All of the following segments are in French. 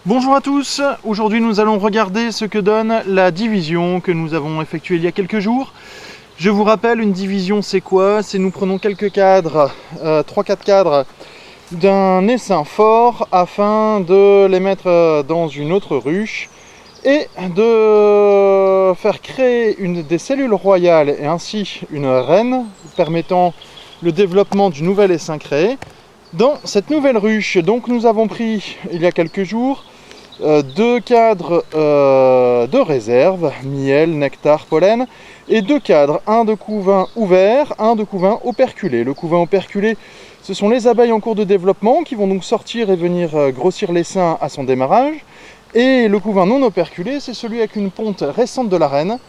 Bonjour à tous, aujourd'hui nous allons regarder ce que donne la division que nous avons effectuée il y a quelques jours. Je vous rappelle, une division c'est quoi? C'est nous prenons quelques cadres, 3-4 cadres d'un essaim fort afin de les mettre dans une autre ruche et de faire créer des cellules royales et ainsi une reine permettant le développement du nouvel essaim créé dans cette nouvelle ruche. Donc nous avons pris il y a quelques jours deux cadres de réserve, miel, nectar, pollen, et deux cadres, un de couvain ouvert, un de couvain operculé. Le couvain operculé, ce sont les abeilles en cours de développement qui vont donc sortir et venir grossir l'essaim à son démarrage. Et le couvain non operculé, c'est celui avec une ponte récente de la reine,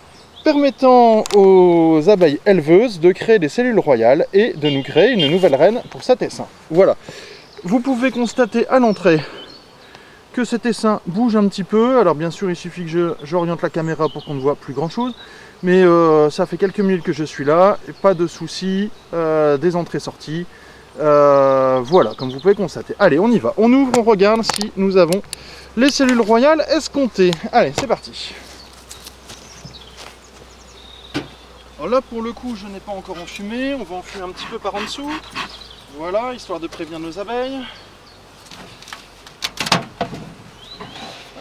permettant aux abeilles éleveuses de créer des cellules royales et de nous créer une nouvelle reine pour cet essaim. Voilà. Vous pouvez constater à l'entrée que cet essaim bouge un petit peu. Alors bien sûr il suffit que j'oriente la caméra pour qu'on ne voit plus grand chose, mais ça fait quelques minutes que je suis là, et pas de soucis, des entrées-sorties, voilà, comme vous pouvez constater. Allez, on y va, on ouvre, on regarde si nous avons les cellules royales escomptées. Allez, c'est parti. Alors là pour le coup je n'ai pas encore enfumé, on va enfumer un petit peu par en dessous, voilà, histoire de prévenir nos abeilles.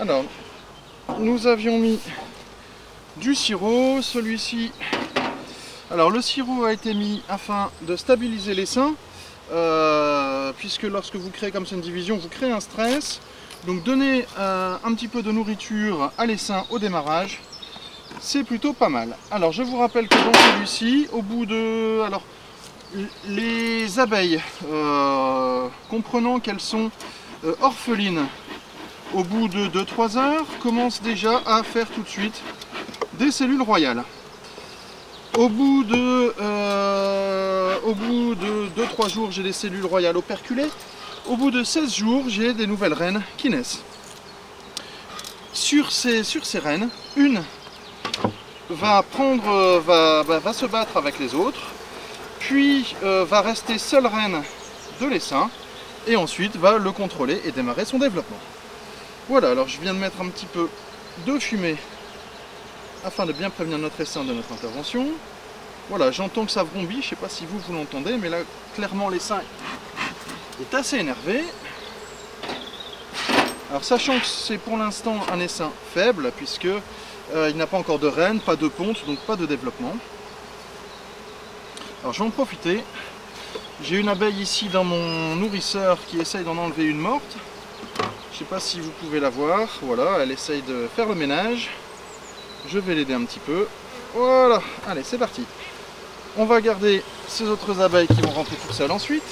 Alors, nous avions mis du sirop, celui-ci. Alors le sirop a été mis afin de stabiliser l'essaim, puisque lorsque vous créez comme ça une division, vous créez un stress. Donc donner un petit peu de nourriture à l'essaim au démarrage, c'est plutôt pas mal. Alors je vous rappelle que dans celui-ci, au bout de... Alors, les abeilles, comprenant qu'elles sont orphelines, au bout de 2-3 heures, commence déjà à faire tout de suite des cellules royales. Au bout de 2-3 jours, j'ai des cellules royales operculées. Au bout de 16 jours, j'ai des nouvelles reines qui naissent. Sur ces reines, une va se battre avec les autres, puis va rester seule reine de l'essaim, et ensuite va le contrôler et démarrer son développement. Voilà, alors je viens de mettre un petit peu de fumée afin de bien prévenir notre essaim de notre intervention. Voilà, j'entends que ça vrombit, je ne sais pas si vous l'entendez, mais là, clairement, l'essaim est assez énervé. Alors, sachant que c'est pour l'instant un essaim faible, puisque il n'a pas encore de reine, pas de ponte, donc pas de développement. Alors, je vais en profiter. J'ai une abeille ici dans mon nourrisseur qui essaye d'en enlever une morte. Je ne sais pas si vous pouvez la voir, voilà, elle essaye de faire le ménage. Je vais l'aider un petit peu. Voilà, allez, c'est parti. On va garder ces autres abeilles qui vont rentrer toutes seules ensuite.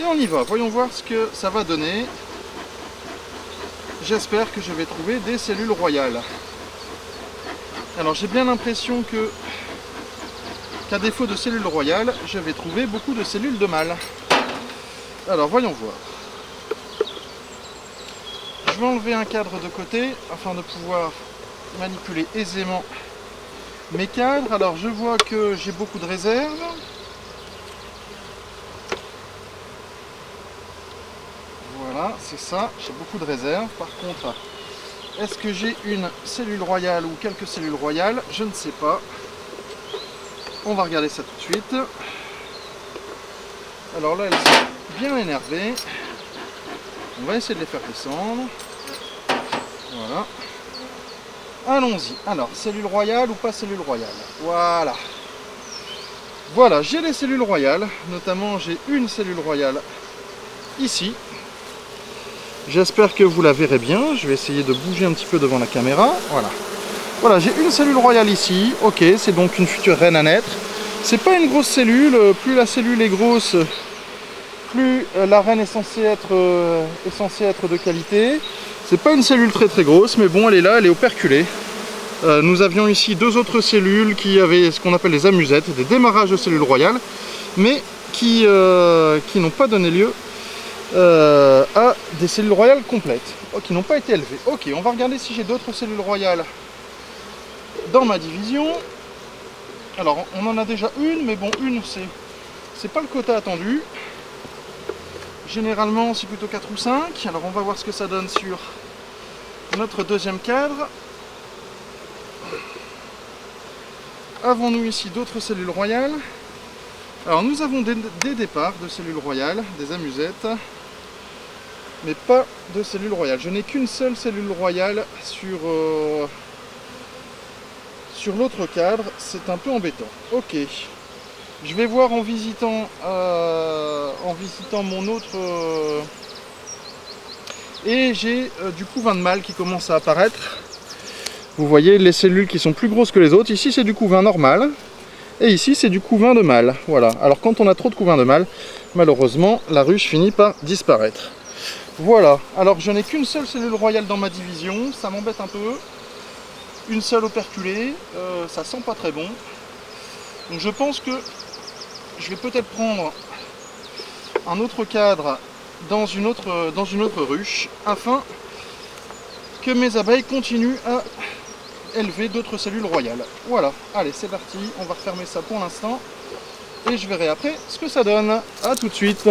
Et on y va, voyons voir ce que ça va donner. J'espère que je vais trouver des cellules royales. Alors j'ai bien l'impression qu'à défaut de cellules royales, je vais trouver beaucoup de cellules de mâles. Alors voyons voir. Je vais enlever un cadre de côté afin de pouvoir manipuler aisément mes cadres. Alors je vois que j'ai beaucoup de réserves. Voilà, c'est ça, j'ai beaucoup de réserves. Par contre, est-ce que j'ai une cellule royale ou quelques cellules royales? Je ne sais pas. On va regarder ça tout de suite. Alors là, elles sont bien énervées. On va essayer de les faire descendre. Voilà. Allons-y. Alors, cellule royale ou pas cellule royale? Voilà. Voilà, j'ai les cellules royales. Notamment, j'ai une cellule royale ici. J'espère que vous la verrez bien. Je vais essayer de bouger un petit peu devant la caméra. Voilà. Voilà, j'ai une cellule royale ici. Ok, c'est donc une future reine à naître. C'est pas une grosse cellule. Plus la cellule est grosse, plus la reine est censée être de qualité. C'est pas une cellule très grosse, mais bon, elle est là, elle est operculée. Nous avions ici deux autres cellules qui avaient ce qu'on appelle les amusettes, des démarrages de cellules royales, mais qui n'ont pas donné lieu à des cellules royales complètes, qui n'ont pas été élevées. Ok, on va regarder si j'ai d'autres cellules royales dans ma division. Alors, on en a déjà une, mais bon, une, c'est pas le quota attendu. Généralement, c'est plutôt 4 ou 5. Alors, on va voir ce que ça donne sur notre deuxième cadre. Avons-nous ici d'autres cellules royales? Alors nous avons des départs de cellules royales, des amusettes, mais pas de cellules royales. Je n'ai qu'une seule cellule royale sur l'autre cadre, c'est un peu embêtant. Ok, je vais voir en visitant mon autre... et j'ai du couvain de mâle qui commence à apparaître. Vous voyez les cellules qui sont plus grosses que les autres. Ici c'est du couvain normal. Et ici c'est du couvain de mâle. Voilà. Alors quand on a trop de couvain de mâle, malheureusement la ruche finit par disparaître. Voilà. Alors je n'ai qu'une seule cellule royale dans ma division. Ça m'embête un peu. Une seule operculée. Ça sent pas très bon. Donc je pense que je vais peut-être prendre un autre cadre dans une autre ruche afin que mes abeilles continuent à élever d'autres cellules royales. Voilà, allez c'est parti, on va refermer ça pour l'instant et je verrai après ce que ça donne. A tout de suite.